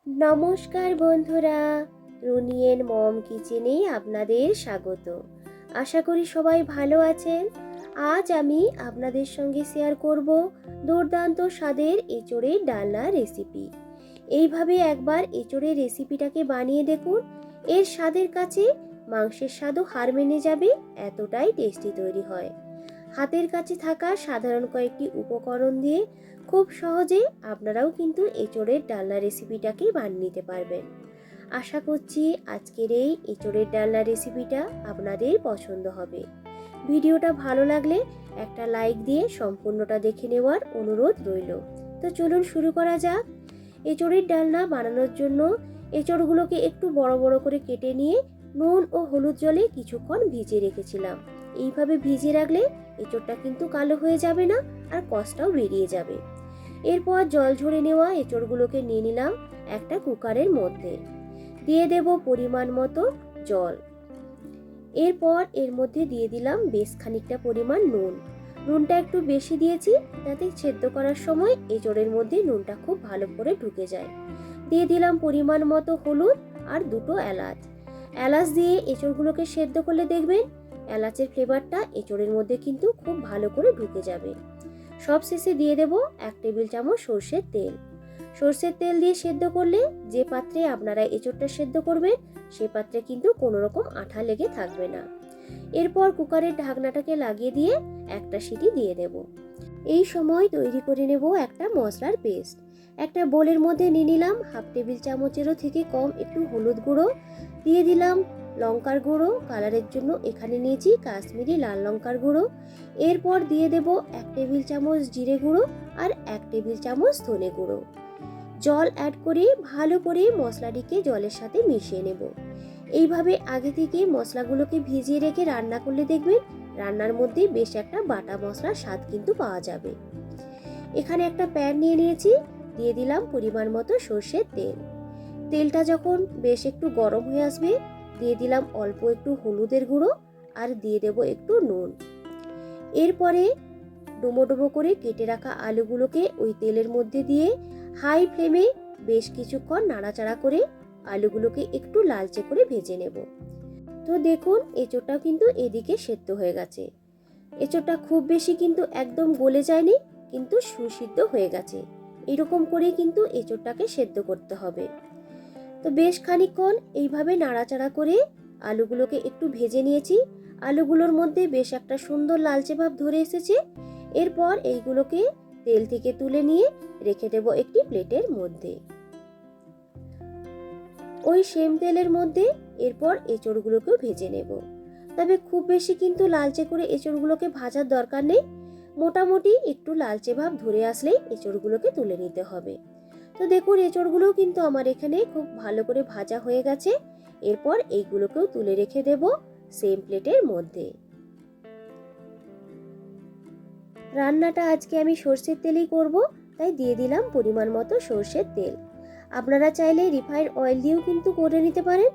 নমস্কার বন্ধুরা, রুনিয়েন মম কিচেনে আপনাদের স্বাগত। আশা করি সবাই ভালো আছেন। আজ আমি আপনাদের সঙ্গে শেয়ার করব দুর্দান্ত স্বাদের এঁচোড়ের ডালনা রেসিপি। এইভাবে একবার এঁচোড়ের রেসিপিটাকে বানিয়ে দেখুন, এর স্বাদের কাছে মাংসের স্বাদও হার মেনে যাবে, এতটাই টেস্টি তৈরি হয়। হাতের কাছে থাকা সাধারণ কয়েকটি উপকরণ দিয়ে খুব সহজে আপনারাও কিন্তু এঁচোড়ের ডালনা রেসিপিটাকে বানিয়ে নিতে পারবেন। আশা করছি আজকের এই এঁচোড়ের ডালনা রেসিপিটা আপনাদের পছন্দ হবে। ভিডিওটা ভালো লাগলে একটা লাইক দিয়ে সম্পূর্ণটা দেখে নেওয়ার অনুরোধ রইল। তো চলুন শুরু করা যাক। এঁচোড়ের ডালনা বানানোর জন্য এঁচোড়গুলোকে একটু বড় বড় করে কেটে নিয়ে নুন ও হলুদ জলে কিছুক্ষণ ভিজিয়ে রেখেছিলাম। এইভাবে ভিজিয়ে রাখলে এঁচোড়টা কিন্তু কালো হয়ে যাবে না, আর কষটাও বেরিয়ে যাবে। এরপর জল ঝরে নেওয়া এঁচোড়গুলোকে নিয়ে নিলাম একটা কুকারের মধ্যে। দিয়ে দেব পরিমাণ মতো জল। এরপর এর মধ্যে দিয়ে দিলাম বেশ খানিকটা পরিমাণ নুন। নুনটা একটু বেশি দিয়েছি, যাতে সেদ্ধ করার সময় এঁচোড়ের মধ্যে নুনটা খুব ভালো করে ঢুকে যায়। দিয়ে দিলাম পরিমাণ মতো হলুদ আর দুটো এলাচ। এলাচ দিয়ে এঁচোড়গুলোকে সেদ্ধ করলে দেখবেন এলাচের ফ্লেভারটা এঁচোড়ের মধ্যে কিন্তু খুব ভালো করে ঢুকে যাবে। সব শেষে দিয়ে দেব 1 টেবিল চামচ সর্ষের তেল। সর্ষের তেল দিয়ে সেদ্ধ করলে যে পাত্রে আপনারা এঁচোড়টা সেদ্ধ করবেন সে পাত্রে কিন্তু কোনো রকম আঠা লেগে থাকবে না। এরপর কুকারের ঢাকনাটাকে লাগিয়ে দিয়ে একটা সিটি দিয়ে দেব। এই সময় তৈরি করে নেব একটা মশলার পেস্ট। একটা বোলের মধ্যে নিয়ে নিলাম 1/2 টেবিল চামচেরও থেকে কম একটু হলুদ গুঁড়ো, দিয়ে দিলাম লঙ্কার গুঁড়ো কালারের জন্য, এখানে নিয়েছি কাশ্মীরি লাল লঙ্কার গুঁড়ো। এরপর দিয়ে দেব 1 টেবিল চামচ জিরে গুঁড়ো আর 1 টেবিল চামচ ধনে গুঁড়ো। জল অ্যাড করে ভালো করে মশলাটিকে জলের সাথে মিশিয়ে নেব। এইভাবে আগে থেকে মশলাগুলোকে ভিজিয়ে রেখে রান্না করলে দেখবেন রান্নার মধ্যে বেশ একটা বাটা মশলার স্বাদ কিন্তু পাওয়া যাবে। এখানে একটা প্যান নিয়ে নিয়েছি, দিয়ে দিলাম পরিমাণ মতো সর্ষের তেল। তেলটা যখন বেশ একটু গরম হয়ে আসবে দিয়ে দিলাম অল্প একটু হলুদের গুঁড়ো আর দিয়ে দেব একটু নুন। এরপরে ডুমো ডুমো করে কেটে রাখা আলুগুলোকে ওই তেলের মধ্যে দিয়ে হাই ফ্লেমে বেশ কিছুক্ষণ নাড়াচাড়া করে আলুগুলোকে একটু লালচে করে ভেজে নেব। তো দেখুন এঁচোড়টাও কিন্তু এদিকে সেদ্ধ হয়ে গেছে। এঁচোড়টা খুব বেশি কিন্তু একদম গলে যায়নি, কিন্তু সুসিদ্ধ হয়ে গেছে। এরকম করে কিন্তু এঁচোড়টাকে সেদ্ধ করতে হবে। তো বেশ খানিকক্ষণ এইভাবে নাড়াচাড়া করে আলুগুলোকে একটু ভেজে নিয়েছি। আলুগুলোর মধ্যে বেশ একটা সুন্দর লালচে ভাব ধরে এসেছে। এরপর এইগুলোকে তেল থেকে তুলে নিয়ে রেখে দেব একটি প্লেটের মধ্যে। ওই সেম তেলের মধ্যে এরপর এঁচোড়গুলোকেও ভেজে নেব। তবে খুব বেশি কিন্তু লালচে করে এঁচোড়গুলোকে ভাজার দরকার নেই, মোটামুটি একটু লালচে ভাব ধরে আসলেই এঁচোড়গুলোকে তুলে নিতে হবে। তো দেখুন এঁচোড়গুলোও কিন্তু আমার এখানে খুব ভালো করে ভাজা হয়ে গেছে। এরপর এইগুলোকেও তুলে রেখে দেব সেম প্লেটের মধ্যে। রান্নাটা আজকে আমি সর্ষের তেলেই করব, তাই দিয়ে দিলাম পরিমাণ মতো সর্ষের তেল। আপনারা চাইলে রিফাইন্ড অয়েল দিয়েও কিন্তু করে নিতে পারেন,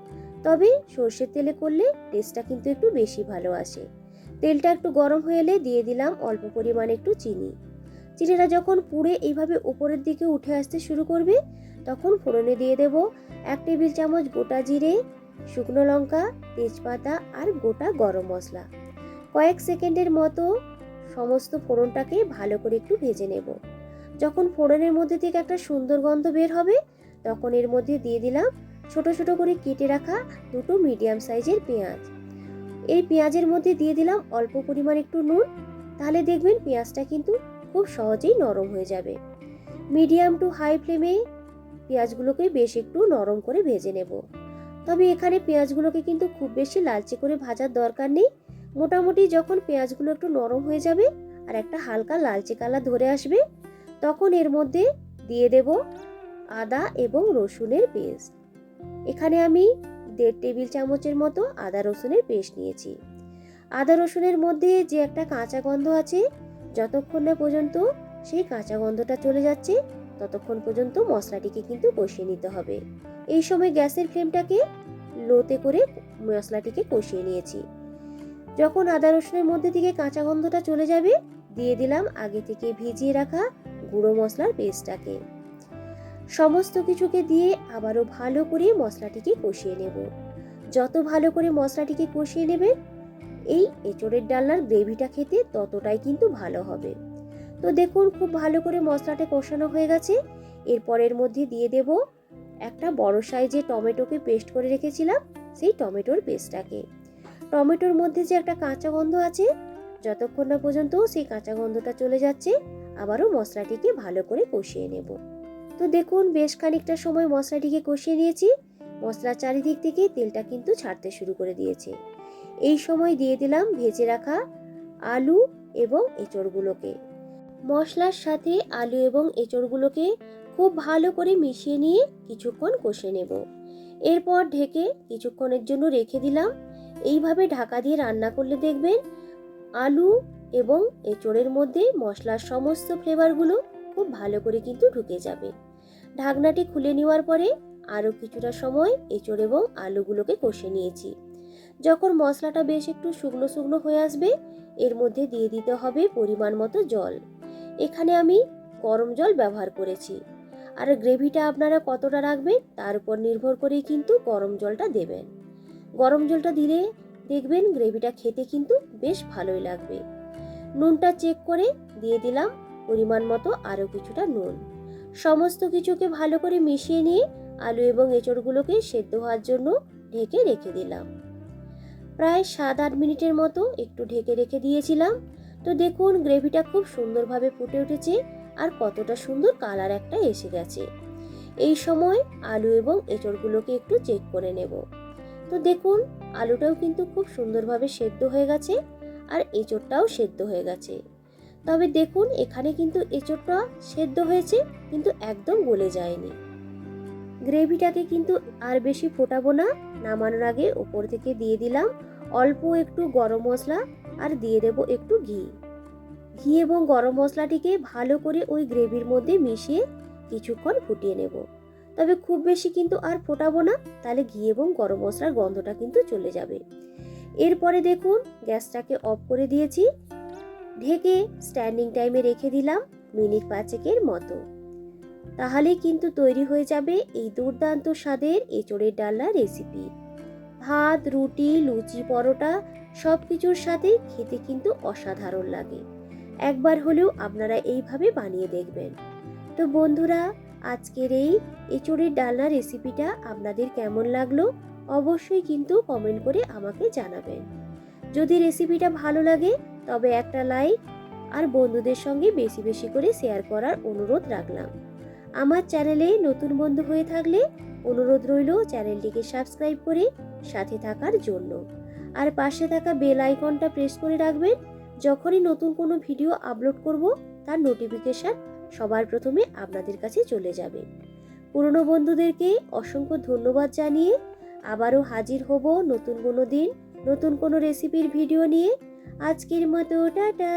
তবে সর্ষের তেলে করলে টেস্টটা কিন্তু একটু বেশি ভালো আসে। তেলটা একটু গরম হয়ে এলে দিয়ে দিলাম অল্প পরিমাণে একটু চিনি। চিনিটা যখন পুড়ে এইভাবে উপরের দিকে উঠে আসতে শুরু করবে তখন ফোড়নে দিয়ে দেব 1 টেবিল চামচ গোটা জিরে, শুকনো লঙ্কা, তেজপাতা আর গোটা গরম মশলা। কয়েক সেকেন্ডের মতো সমস্ত ফোড়নটাকে ভালো করে একটু ভেজে নেব। যখন ফোড়নের মধ্যে থেকে একটা সুন্দর গন্ধ বের হবে তখন এর মধ্যে দিয়ে দিলাম ছোট ছোট করে কেটে রাখা দুটো মিডিয়াম সাইজের পেঁয়াজ। এই পেঁয়াজের মধ্যে দিয়ে দিলাম অল্প পরিমাণ একটু নুন, তাহলে দেখবেন পেঁয়াজটা কিন্তু খুব সহজেই নরম হয়ে যাবে। মিডিয়াম টু হাই ফ্লেমে পেঁয়াজগুলোকে বেশ একটু নরম করে ভেজে নেব। তবে এখানে পেঁয়াজগুলোকে কিন্তু খুব বেশি লালচে করে ভাজার দরকার নেই। মোটামুটি যখন পেঁয়াজগুলো একটু নরম হয়ে যাবে আর একটা হালকা লালচে কালার ধরে আসবে তখন এর মধ্যে দিয়ে দেব আদা এবং রসুনের পেস্ট। এখানে আমি 1.5 টেবিল চামচের মতো আদা রসুনের পেস্ট নিয়েছি। আদা রসুনের মধ্যে যে একটা কাঁচা গন্ধ আছে, যতক্ষণ না পর্যন্ত সেই কাঁচা গন্ধটা চলে যাচ্ছে ততক্ষণ পর্যন্ত মশলাটিকে কিন্তু কষিয়ে নিতে হবে। এই সময় গ্যাসের ফ্লেমটাকে লোতে করে মশলাটিকে কষিয়ে নিয়েছি। যখন আদা রসুনের মধ্যে থেকে কাঁচা গন্ধটা চলে যাবে দিয়ে দিলাম আগে থেকে ভিজিয়ে রাখা গুঁড়ো মশলার পেস্টটাকে। সমস্ত কিছুকে দিয়ে আবারও ভালো করে মশলাটিকে কষিয়ে নেব। যত ভালো করে মশলাটিকে কষিয়ে নেবেন এই এঁচোড়ের ডালনার গ্রেভিটা খেতে ততটাই কিন্তু ভালো হবে। তো দেখুন খুব ভালো করে মশলাটা কষানো হয়ে গেছে। এরপর এর মধ্যে দিয়ে দেব একটা বড় সাইজের টমেটোকে পেস্ট করে রেখেছিলাম, সেই টমেটোর পেস্টটাকে। টমেটোর মধ্যে যে একটা কাঁচা গন্ধ আছে, যতক্ষণ না পর্যন্ত সেই কাঁচা গন্ধটা চলে যাচ্ছে আবারও মশলাটিকে ভালো করে কষিয়ে নেব। তো দেখুন বেশ খানিকটা সময় মশলাটিকে কষিয়ে নিয়েছি। মশলার চারিদিক থেকে তেলটা কিন্তু ছাড়তে শুরু করে দিয়েছে। এই সময় দিয়ে দিলাম ভেজে রাখা আলু এবং এঁচড়গুলোকে। মশলার সাথে আলু এবং এঁচড়গুলোকে খুব ভালো করে মিশিয়ে নিয়ে কিছুক্ষণ কষে নেব। এরপর ঢেকে কিছুক্ষণের জন্য রেখে দিলাম। এইভাবে ঢাকা দিয়ে রান্না করলে দেখবেন আলু এবং এঁচড়ের মধ্যে মশলার সমস্ত ফ্লেভারগুলো খুব ভালো করে কিন্তু ঢুকে যাবে। ঢাকনাটি খুলে নেওয়ার পরে আরও কিছুটা সময় এঁচড় এবং আলুগুলোকে কষে নিয়েছি। যখন মশলাটা বেশ একটু শুকনো শুকনো হয়ে আসবে এর মধ্যে দিয়ে দিতে হবে পরিমাণ মতো জল। এখানে আমি গরম জল ব্যবহার করেছি। আর গ্রেভিটা আপনারা কতটা রাখবেন তার উপর নির্ভর করেই কিন্তু গরম জলটা দেবেন। গরম জলটা দিলে দেখবেন গ্রেভিটা খেতে কিন্তু বেশ ভালোই লাগবে। নুনটা চেক করে দিয়ে দিলাম পরিমাণ মতো আরও কিছুটা নুন। সমস্ত কিছুকে ভালো করে মিশিয়ে নিয়ে আলু এবং এঁচড়গুলোকে সেদ্ধ হওয়ার জন্য ঢেকে রেখে দিলাম। প্রায় 7-8 মিনিটের মতো একটু ঢেকে রেখে দিয়েছিলাম। তো দেখুন গ্রেভিটা খুব সুন্দরভাবে ফুটে উঠেছে আর কতটা সুন্দর কালার একটা এসে গেছে। এই সময় আলু এবং এঁচড়গুলোকে একটু চেক করে নেব। তো দেখুন আলুটাও কিন্তু খুব সুন্দরভাবে সেদ্ধ হয়ে গেছে আর এঁচড়টাও সেদ্ধ হয়ে গেছে। তবে দেখুন এখানে কিন্তু এঁচড়টা সেদ্ধ হয়েছে কিন্তু একদম গলে যায়নি। গ্রেভিটাকে কিন্তু আর বেশি ফোটাবো না। নামানোর আগে উপর থেকে দিয়ে দিলাম অল্প একটু গরম মশলা আর দিয়ে দেব একটু ঘি। ঘি এবং গরম মশলাটিকে ভালো করে ওই গ্রেভির মধ্যে মিশিয়ে কিছুক্ষণ ফুটিয়ে নেব। তবে খুব বেশি কিন্তু আর ফোটাবো না, তাহলে ঘি এবং গরম মশলার গন্ধটা কিন্তু চলে যাবে। এরপরে দেখুন গ্যাসটাকে অফ করে দিয়েছি। ঢেকে স্ট্যান্ডিং টাইমে রেখে দিলাম মিনিট 5 মতো। তাহলেই কিন্তু তৈরি হয়ে যাবে এই দুর্দান্ত স্বাদের এঁচোড়ের ডালনা রেসিপি। ভাত, রুটি, লুচি, পরোটা সব কিছুর সাথে খেতে কিন্তু অসাধারণ লাগে। একবার হলেও আপনারা এইভাবে বানিয়ে দেখবেন। তো বন্ধুরা আজকের এই এঁচোড়ের ডালনা রেসিপিটা আপনাদের কেমন লাগলো অবশ্যই কিন্তু কমেন্ট করে আমাকে জানাবেন। যদি রেসিপিটা ভালো লাগে তবে একটা লাইক আর বন্ধুদের সঙ্গে বেশি বেশি করে শেয়ার করার অনুরোধ রাখলাম। আমার চ্যানেলে নতুন বন্ধু হয়ে থাকলে অনুরোধ রইল চ্যানেলটিকে সাবস্ক্রাইব করে সাথে থাকার জন্য। আর পাশে থাকা বেল আইকনটা প্রেস করে রাখবেন। যখনই নতুন কোনো ভিডিও আপলোড করব তার নোটিফিকেশন সবার প্রথমে আপনাদের কাছে চলে যাবে। পুরনো বন্ধুদেরকে অসংখ্য ধন্যবাদ জানিয়ে আবারও হাজির হব নতুন কোনো দিন নতুন কোনো রেসিপির ভিডিও নিয়ে। আজকের মতো টাটা।